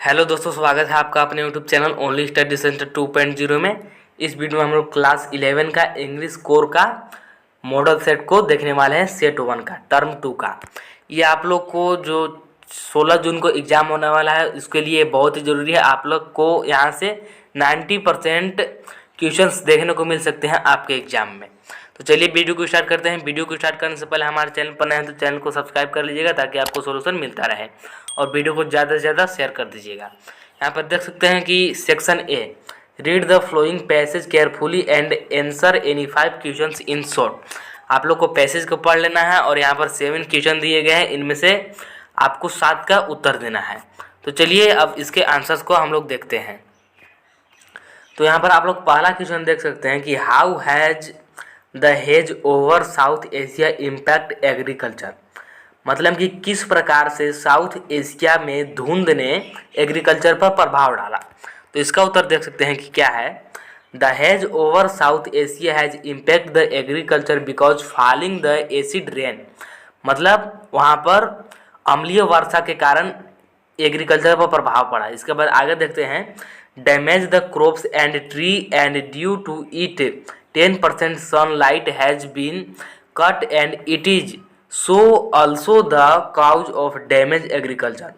Hello दोस्तों, स्वागत है आपका अपने YouTube channel only study centre 2.0 में। इस वीडियो में हम लोग क्लास 11 का इंग्लिश कोर का मॉडल सेट को देखने वाले हैं। सेट 1 का टर्म 2 का ये आप लोग को जो 16 जून को एग्ज़ाम होने वाला है उसके लिए बहुत ही ज़रूरी है। आप लोग को यहाँ से 90% क्वेश्चंस देखने को मिल सकते हैं आपके एग्ज़ाम में। तो चलिए वीडियो को स्टार्ट करते हैं। वीडियो को स्टार्ट करने से पहले हमारे चैनल पर नए हैं तो चैनल को सब्सक्राइब कर लीजिएगा ताकि आपको सोल्यूशन मिलता रहे, और वीडियो को ज़्यादा से ज़्यादा शेयर कर दीजिएगा। यहाँ पर देख सकते हैं कि section A, read the flowing passage carefully and answer any 5 questions in short. आप लोग को पैसेज को पढ़ लेना है और यहाँ पर 7 क्वेश्चन दिए गए हैं, इनमें से आपको 7 का उत्तर देना है। तो चलिए अब इसके आंसर्स को हम लोग देखते हैं। तो यहाँ पर आप लोग पहला क्वेश्चन देख सकते हैं कि how has the hedge over south Asia impact agriculture. मतलब कि किस प्रकार से साउथ एशिया में धुंध ने एग्रीकल्चर पर प्रभाव डाला। तो इसका उत्तर देख सकते हैं कि क्या है। The hedge over south Asia has impact the agriculture because falling the acid rain. मतलब वहाँ पर अम्लीय वर्षा के कारण एग्रीकल्चर पर प्रभाव पड़ा। इसके बाद आगे देखते हैं, damage the crops and tree and due to it 10% sunlight has been cut and it is so also the cause of damage agriculture.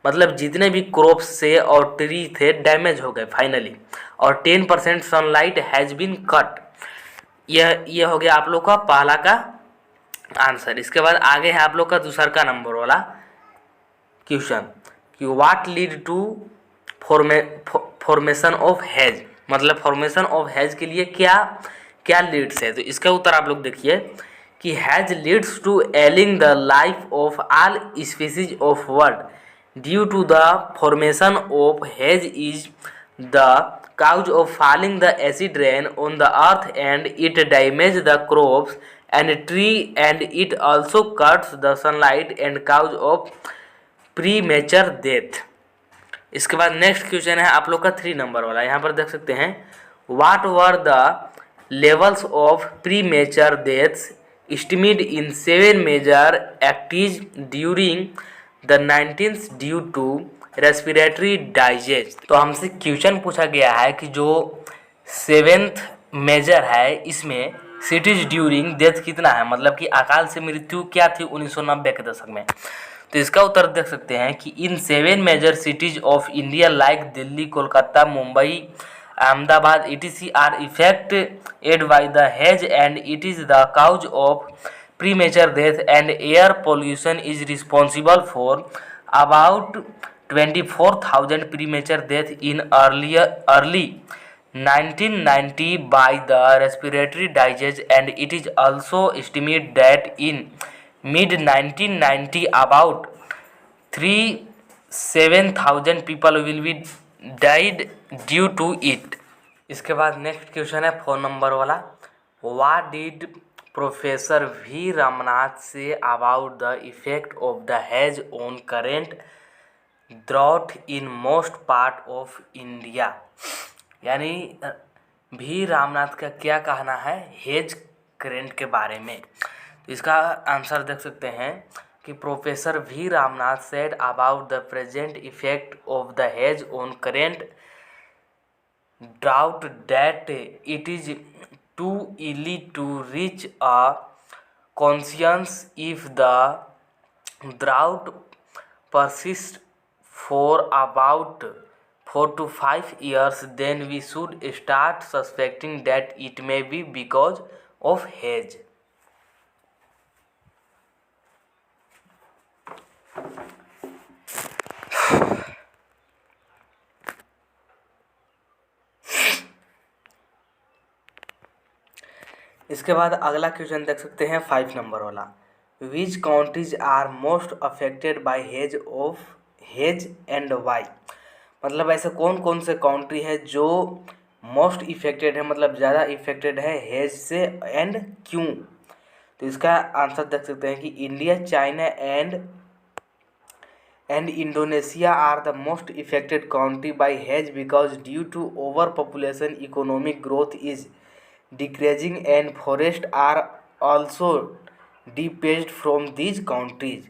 मतलब जितने भी क्रॉप्स से और ट्री थे डैमेज हो गए फाइनली, और 10% सनलाइट हैज बीन कट। यह हो गया आप लोग का पहला का आंसर। इसके बाद आगे है आप लोग का दूसरा का नंबर वाला क्वेश्चन कि what lead to formation of haze. मतलब फॉर्मेशन ऑफ हेज के लिए क्या क्या लीड्स है। तो इसका उत्तर आप लोग देखिए कि haze leads to ailing the life of all species of world due to the formation of haze is the cause of falling the acid rain on the earth and it damage the crops and tree and it also cuts the sunlight and cause of premature death. इसके बाद next question है आप लोग का 3 number वाला। यहाँ पर देख सकते हैं, what were the levels of premature deaths estimated in 7 major activities during the 19th due to respiratory disease. तो हमसे क्वेश्चन पूछा गया है कि जो 7th मेजर है इसमें सिटीज ड्यूरिंग डेथ कितना है। मतलब कि अकाल से मृत्यु क्या थी 1990 के दशक में। तो इसका उत्तर देख सकते हैं कि in 7 major cities of India like Delhi, Kolkata, Mumbai, Ahmedabad etc are affected by the haze and it is the cause of premature death and air pollution is responsible for about 24,000 premature death in early 1990 by the respiratory disease, and it is also estimated that in mid 1990 about 37,000 people will be died due to it। इसके बाद next question है 4 number वाला, what did professor V Ramnath say about the effect of the haze on current drought in most part of India. यानी भी रामनाथ का क्या कहना है हेज करेंट के बारे में। तो इसका आंसर देख सकते हैं कि professor V Ramanath said about the present effect of the haze on current drought that it is too early to reach a conscious if the drought persist for about 4 to 5 years, then we should start suspecting that it may be because of haze। इसके बाद अगला question देख सकते हैं 5 number वाला, which countries are most affected by haze and why. मतलब ऐसे कौन कौन से कंट्री है जो मोस्ट इफेक्टेड है, मतलब ज़्यादा इफेक्टेड है हेज से, एंड क्यों। तो इसका आंसर देख सकते हैं कि India, China and Indonesia are the most affected country by haze because due to over population economic growth is decreasing and forest are also depleted from these countries.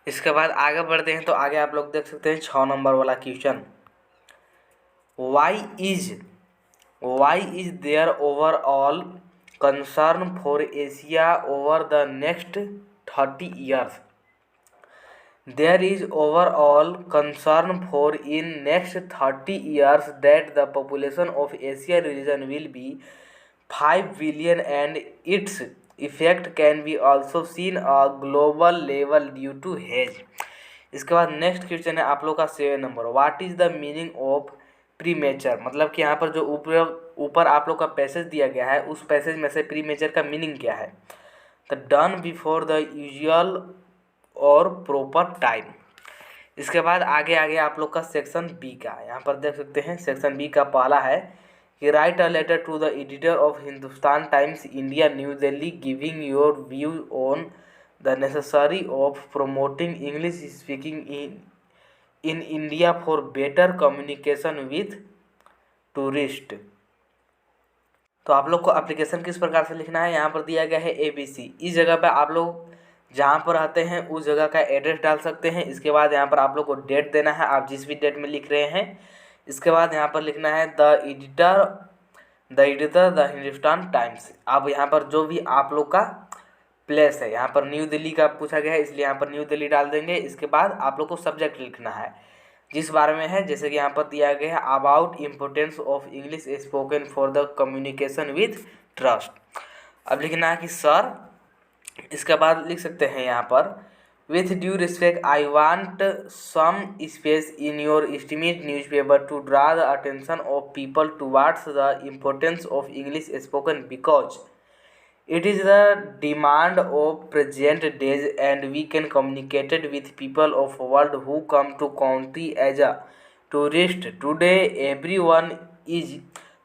इसके बाद आगे बढ़ते हैं तो आगे आप लोग देख सकते हैं 6 नंबर वाला question, why is there overall concern for Asia over the next 30 years? There is overall concern for in next 30 years that the population of Asia region will be 5 billion and its effect can be also seen a global level due to hedge. इसके बाद next question है आप लोग का 7 number, what is the meaning of premature? मतलब कि यहाँ पर जो ऊपर आप लोग का पैसेज दिया गया है उस पैसेज में से प्रीमेचर का मीनिंग क्या है? The done before the usual और प्रॉपर टाइम। इसके बाद आगे आप लोग का सेक्शन बी का, यहाँ पर देख सकते हैं सेक्शन बी का पहला है कि write a letter to the editor of Hindustan Times India New Delhi giving your view on the necessary of promoting English speaking in India for better communication with tourist. तो आप लोग को एप्लीकेशन किस प्रकार से लिखना है, यहाँ पर दिया गया है ABC। इस जगह पर आप लोग जहाँ पर रहते हैं उस जगह का एड्रेस डाल सकते हैं। इसके बाद यहाँ पर आप लोग को डेट देना है, आप जिस भी डेट में लिख रहे हैं। इसके बाद यहाँ पर लिखना है the editor the Hindustan times. अब यहाँ पर जो भी आप लोग का प्लेस है, यहाँ पर न्यू दिल्ली का पूछा गया है इसलिए यहाँ पर न्यू दिल्ली डाल देंगे। इसके बाद आप लोग को सब्जेक्ट लिखना है जिस बारे में है, जैसे कि यहाँ पर दिया गया है about importance of English spoken for the communication with trust. अब लिखना है कि सर, इसके बाद लिख सकते हैं यहाँ पर with due respect I want some space in your estimate newspaper to draw the attention of people towards the importance of English spoken because it is the demand of present days and we can communicate with people of world who come to country as a tourist. Today everyone is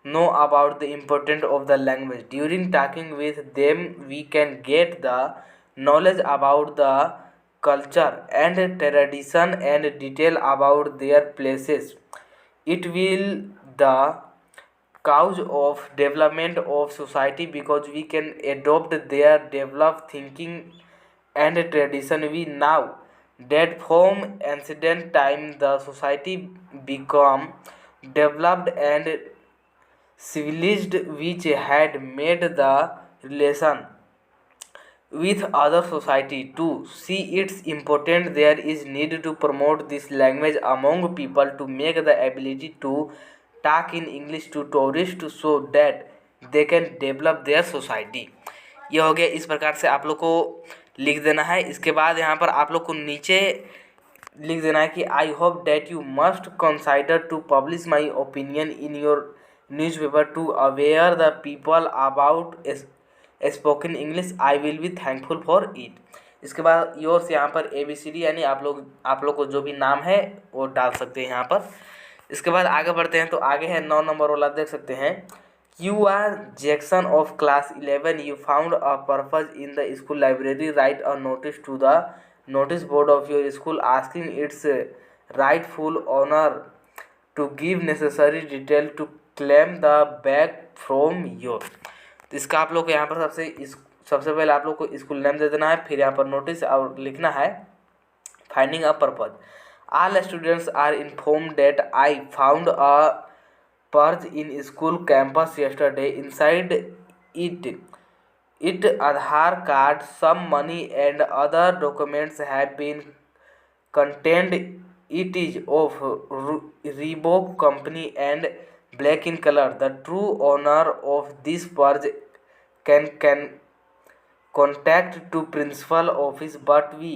know about the importance of the language. During talking with them we can get the knowledge about the culture and tradition and detail about their places. It will the cause of development of society because we can adopt their developed thinking and tradition. We now that from ancient time the society become developed and civilized which had made the relation with other society to see its important. There is need to promote this language among people to make the ability to talk in English to tourists so that they can develop their society। ये हो गया। इस प्रकार से आप लोग को लिख देना है। इसके बाद यहाँ पर आप लोग को नीचे लिख देना है कि I hope that you must consider to publish my opinion in your newspaper to aware the people about spoken English. I will be thankful for it. इसके बाद योर्स यहाँ पर ABCD यानी आप लोग को जो भी नाम है वो डाल सकते हैं यहाँ पर। इसके बाद आगे बढ़ते हैं तो आगे है 9 नंबर वाला, देख सकते हैं you are Jackson of class 11 you found a purpose in the school library write a notice to the notice board of your school asking its rightful owner to give necessary detail to claim the bag from your. तो इसका आप लोग को यहाँ पर सबसे पहले आप लोग को स्कूल नेम दे देना है, फिर यहाँ पर नोटिस और लिखना है finding a purpose. All students are informed that I found a purse in school campus yesterday. Inside it Aadhaar card, some money and other documents have been contained. It is of Reebok company and black in color. The true owner of this purse can contact to principal office, but we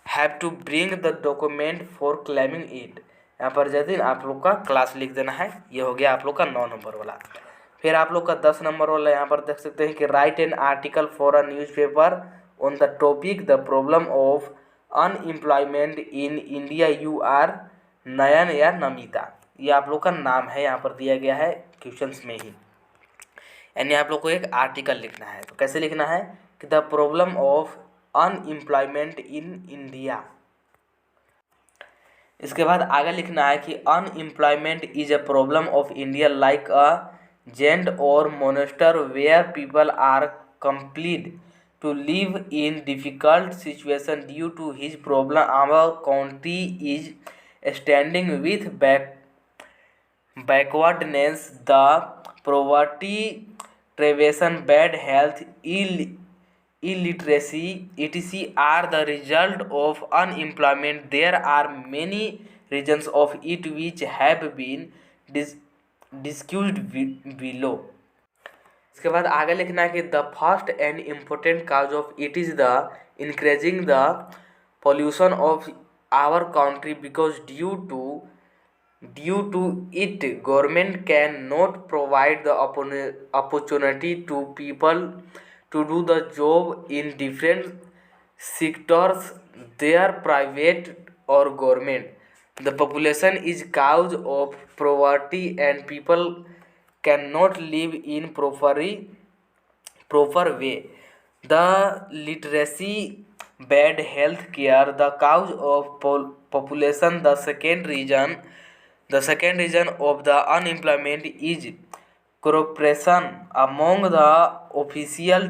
have to bring the document for claiming it. यहाँ पर जैसे आप लोग का class लिख देना है। ये हो गया आप लोग का 9 नंबर वाला। फिर आप लोग का 10 नंबर वाला यहाँ पर देख सकते हैं कि write an article for a newspaper on the topic the problem of unemployment in India. You are Nayan या नमिता। ये आप लोग का नाम है, यहाँ पर दिया गया है क्वेश्चंस में ही, यानी आप लोग को एक आर्टिकल लिखना है। तो कैसे लिखना है कि the problem of unemployment in India. इसके बाद आगे लिखना है कि unemployment is a problem of India like a giant और monster where people are complete to live in difficult situation due to his problem. Our country is standing with backwardness, the poverty, privation, bad health, illiteracy, etc. are the result of unemployment. There are many reasons of it which have been discussed below. इसके बाद आगे लिखना है कि the first and important cause of it is the increasing the pollution of our country because due to it government can not provide the opportunity to people to do the job in different sectors, they are private or government. The population is cause of poverty and people cannot live in proper way. The literacy, bad health care, the cause of population. The second reason of the unemployment is corruption among the official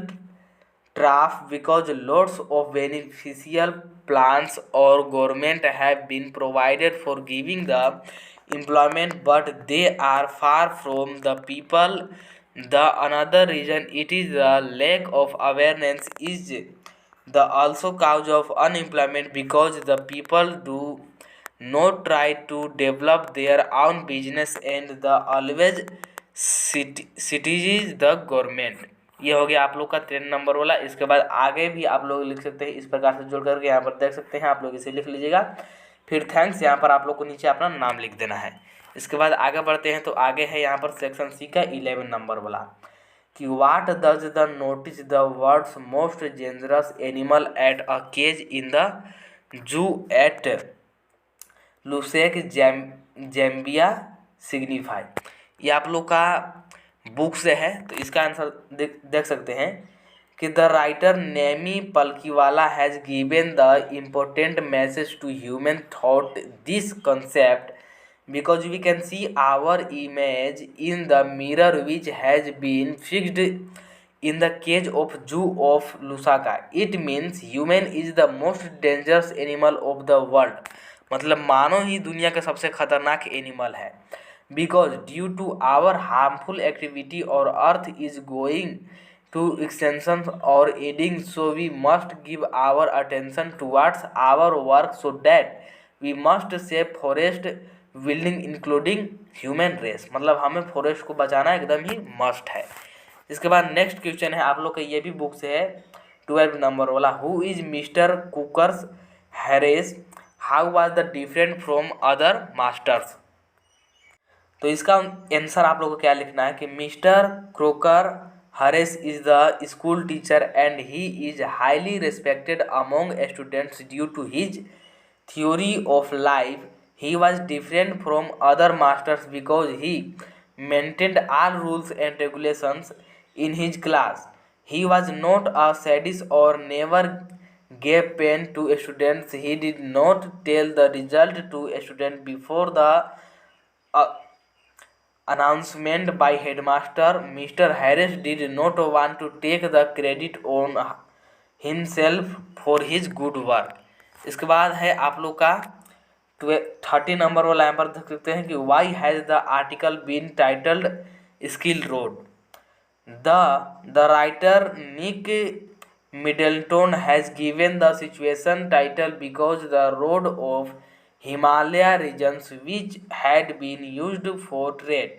staff because lots of beneficial plans or government have been provided for giving the employment, but they are far from the people. The another reason it is the lack of awareness is the also cause of unemployment because the people do not try to develop their own business and the always cities the government. ये हो गया आप लोग का 3 number वाला। इसके बाद आगे भी आप लोग लिख सकते हैं इस प्रकार से जोड़ करके, यहाँ पर देख सकते हैं, आप लोग इसे लिख लीजिएगा। फिर थैंक्स, यहाँ पर आप लोग को नीचे अपना नाम लिख देना है। इसके बाद आगे बढ़ते हैं, तो आगे है यहाँ पर सेक्शन सी का 11 नंबर वाला कि what does the notice the world's most dangerous animal at a cage in the zoo at Lusaka Zambia signify. ये आप लोग का बुक से है, तो इसका आंसर देख सकते हैं कि the writer Nani Palkhivala has given the important message to human thought this concept because we can see our image in the mirror which has been fixed in the cage of zoo of Lusaka. It means human is the most dangerous animal of the world, मतलब मानव ही दुनिया का सबसे खतरनाक animal है। Because due to our harmful activity our earth is going to extinction or ending, so we must give our attention towards our work so that we must save forest building including human race। मतलब हमें forest को बचाना एकदम he must है। इसके बाद next question है आप लोग का, ये भी बुक से है 12 नंबर वाला। Who is mister cookers Harris, how was the different from other masters. तो इसका आंसर आप लोग को क्या लिखना है कि mister Crocker Harris is the school teacher and he is highly respected among students due to his theory of life. He was different from other masters because he maintained all rules and regulations in his class. He was not a sadist और never gave pen to students. He did not tell the result to students before the announcement by headmaster. Mr. Harris did not want to take the credit on himself for his good work. इसके बाद है आप लोग का 30 number वाला, यहाँ पर देख सकते हैं कि why has the article been titled skill road. The writer Nick Middleton has given the situation title because the road of Himalaya regions which had been used for trade.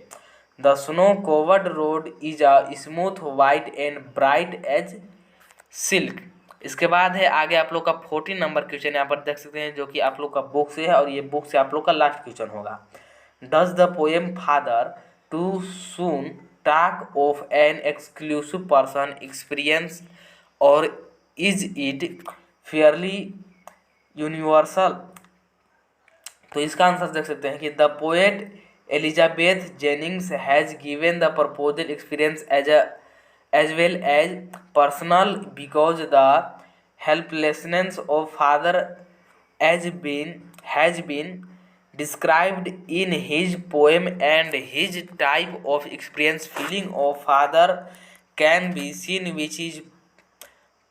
The snow-covered road is a smooth white and bright as silk. इसके बाद है आगे आप लोग का 14 number question यहाँ पर देख सकते हैं, जो कि आप लोग का बुक से है और ये बुक से आप लोग का लास्ट क्वेश्चन होगा। Does the poem Father too soon talk of an exclusive person experience or is it fairly universal? तो इसका आंसर देख सकते हैं कि the poet Elizabeth Jennings has given the proposal experience as well as personal because the helplessness of father has been described in his poem and his type of experience feeling of father can be seen which is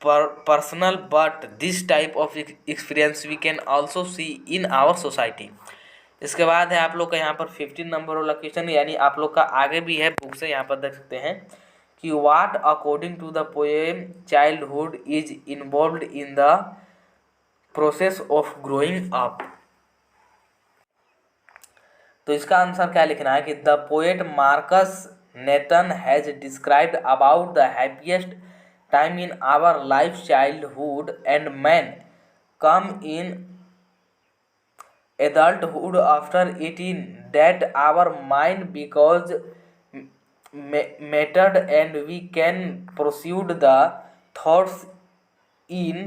personal, but this type of experience we can also see in our society. इसके बाद है आप लोग का यहाँ पर 15 number वाला question, यानी आप लोग का आगे भी है बुक से, यहाँ पर देख सकते हैं कि what according to the poem childhood is involved in the process of growing up. तो इसका आंसर क्या लिखना है कि the poet Markus Nathan has described about the happiest time in our life childhood and man come in adulthood after 18 that our mind becomes mattered and we can pursue the thoughts in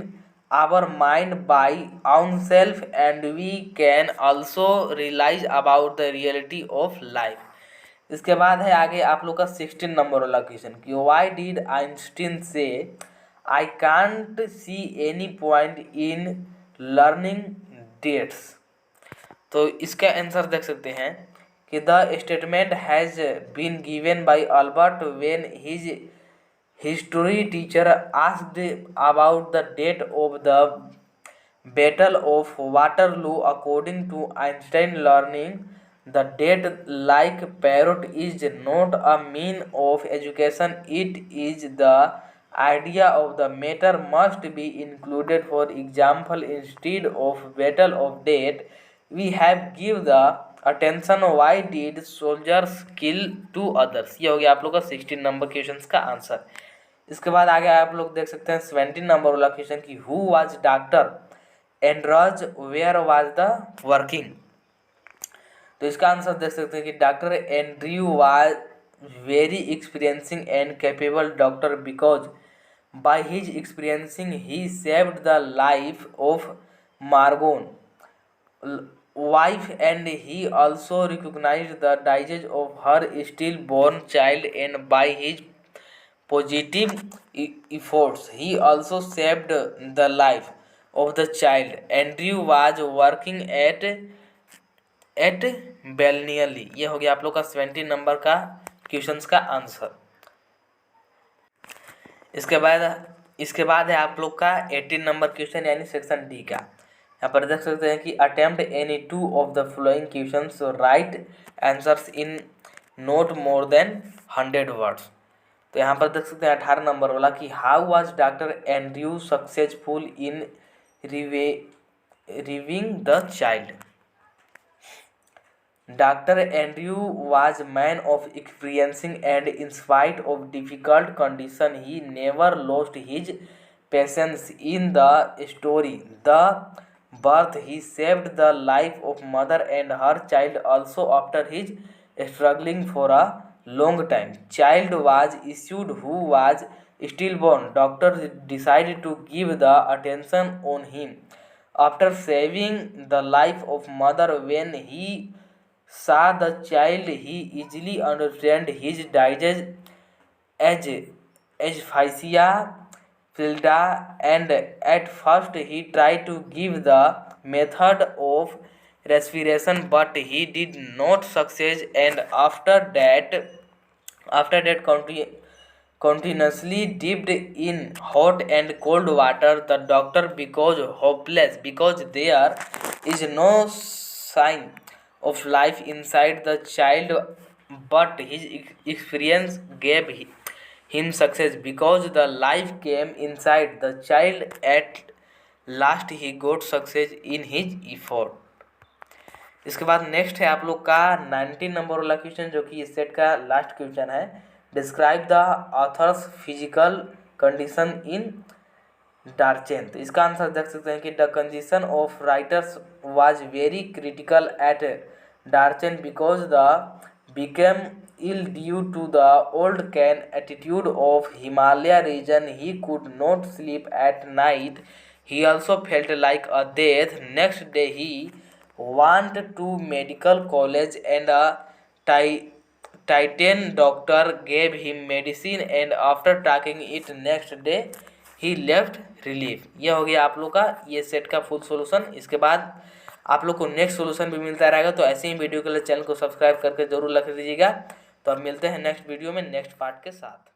our mind by ourselves and we can also realize about the reality of life। इसके बाद है आगे आप लोग का 16 number वाला question कि Y did Einstein say I can't see any point in learning dates. तो इसका आंसर देख सकते हैं कि the statement has been given by Albert when his history teacher asked about the date of the battle of Waterloo. According to Einstein learning the date like parrot is not a mean of education, it is the idea of the matter must be included. For example, instead of battle of date we have give the attention why did soldiers kill two others। ये हो गया आप लोग का 16 number question का answer. इसके बाद आगे आप लोग देख सकते हैं 17 नंबर वाला क्वेश्चन कि who was doctor Andrews where was the working. तो इसका आंसर देख सकते हैं कि doctor Andrew was very experiencing and capable doctor because by his experiencing he saved the life of Margon wife and he also recognized the disease of her stillborn child and by his positive efforts he also saved the life of the child। Andrew was working at Balnearly। ये हो गया आप लोग का 17 number का questions का answer. इसके बाद है आप लोग का 18 नंबर क्वेश्चन यानी सेक्शन डी का। यहाँ पर देख सकते हैं कि attempt any two of the following questions, right answers in note more than 100 words. तो यहाँ पर देख सकते हैं 18 नंबर वाला कि how was doctor Andrew successful in reviving the child. Dr. Andrew was a man of experiencing and in spite of difficult condition he never lost his patience in the story The Birth he saved the life of mother and her child also after his struggling for a long time child was issued who was stillborn doctors decided to give the attention on him after saving the life of mother when he saw the child he easily understand his disease as asphyxia filda and at first he tried to give the method of respiration but he did not succeed and after that continuously dipped in hot and cold water the doctor became hopeless because there is no sign of life inside the child but his experience gave him success because the life came inside the child at last he got success in his effort। इसके बाद next है आप लोग का 19 number वाला question जो कि इस सेट का लास्ट क्वेश्चन है। Describe the author's physical condition in Darchen. तो इसका आंसर देख सकते हैं कि the condition of writers was very critical at Darchen because the became ill due to the old can attitude of Himalaya region. He could not sleep at night. He also felt like a death. Next day he went to medical college and a Titan doctor gave him medicine and after taking it next day he left relief। यह हो गया आप लोग का ये set का full solution. इसके बाद आप लोग को नेक्स्ट सॉल्यूशन भी मिलता रहेगा, तो ऐसे ही वीडियो के लिए चैनल को सब्सक्राइब करके जरूर रख दीजिएगा। तो अब मिलते हैं नेक्स्ट वीडियो में नेक्स्ट पार्ट के साथ।